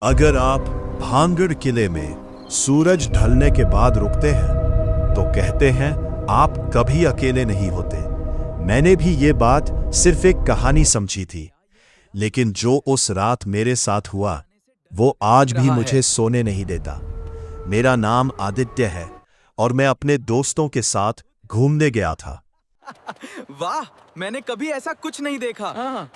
अगर आप भांगड़ किले में सूरज ढलने के बाद रुकते हैं तो कहते हैं आप कभी अकेले नहीं होते। मैंने भी ये बात सिर्फ एक कहानी समझी थी, लेकिन जो उस रात मेरे साथ हुआ वो आज भी मुझे सोने नहीं देता। मेरा नाम आदित्य है और मैं अपने दोस्तों के साथ घूमने गया था। वाह, मैंने कभी ऐसा कुछ नहीं देखा।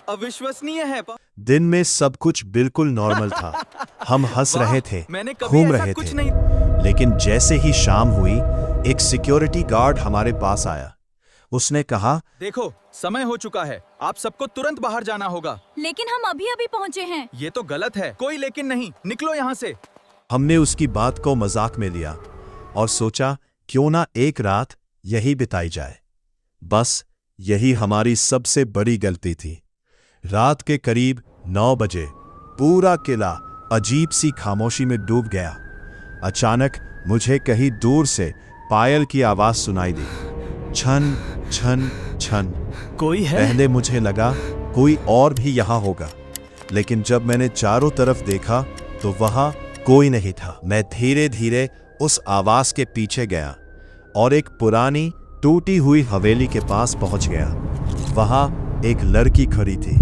अविश्वसनीय है। दिन में सब कुछ बिल्कुल नॉर्मल था। हम हंस रहे थे, मैंने कभी घूम ऐसा रहे कुछ थे, नहीं। लेकिन जैसे ही शाम हुई एक सिक्योरिटी गार्ड हमारे पास आया। उसने कहा, देखो, समय हो चुका है, आप सबको तुरंत बाहर जाना होगा। लेकिन हम अभी अभी पहुंचे हैं। ये तो गलत है। कोई लेकिन नहीं, निकलो यहाँ से। हमने उसकी बात को मजाक में लिया और सोचा क्यों ना एक रात यही बिताई जाए। बस यही हमारी सबसे बड़ी गलती थी। रात के करीब 9 बजे पूरा किला अजीब सी खामोशी में डूब गया। अचानक मुझे कहीं दूर से पायल की आवाज सुनाई दी, छन छन छन। कोई है? पहले मुझे लगा कोई और भी यहाँ होगा, लेकिन जब मैंने चारों तरफ देखा तो वहां कोई नहीं था। मैं धीरे धीरे उस आवाज के पीछे गया और एक पुरानी टूटी हुई हवेली के पास पहुंच गया। वहां एक लड़की खड़ी थी,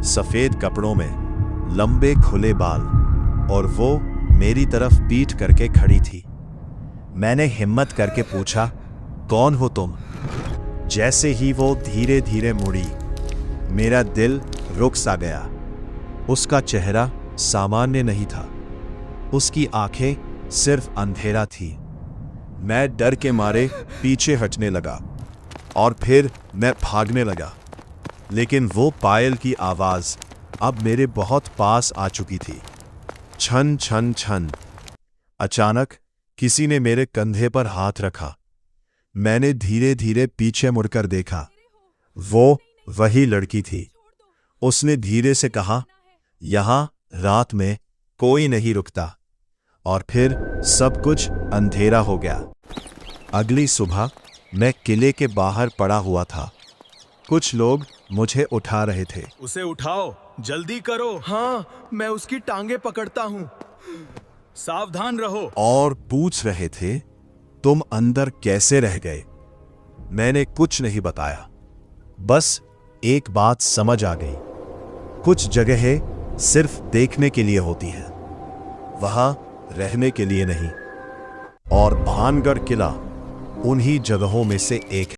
सफेद कपड़ों में, लंबे खुले बाल, और वो मेरी तरफ पीठ करके खड़ी थी। मैंने हिम्मत करके पूछा, कौन हो तुम? जैसे ही वो धीरे धीरे मुड़ी, मेरा दिल रुक सा गया। उसका चेहरा सामान्य नहीं था, उसकी आंखें सिर्फ अंधेरा थी। मैं डर के मारे पीछे हटने लगा और फिर मैं भागने लगा, लेकिन वो पायल की आवाज अब मेरे बहुत पास आ चुकी थी। छन छन छन। अचानक किसी ने मेरे कंधे पर हाथ रखा। मैंने धीरे धीरे पीछे मुड़कर देखा। वो वही लड़की थी। उसने धीरे से कहा, यहां रात में कोई नहीं रुकता। और फिर सब कुछ अंधेरा हो गया। अगली सुबह मैं किले के बाहर पड़ा हुआ था। कुछ लोग मुझे उठा रहे थे। उसे उठाओ, जल्दी करो। हाँ, मैं उसकी टांगे पकड़ता हूँ। सावधान रहो। और पूछ रहे थे, तुम अंदर कैसे रह गए? मैंने कुछ नहीं बताया। बस एक बात समझ आ गई, कुछ जगहें सिर्फ देखने के लिए होती हैं, वहां रहने के लिए नहीं। और भानगढ़ किला उन्हीं जगहों में से एक है।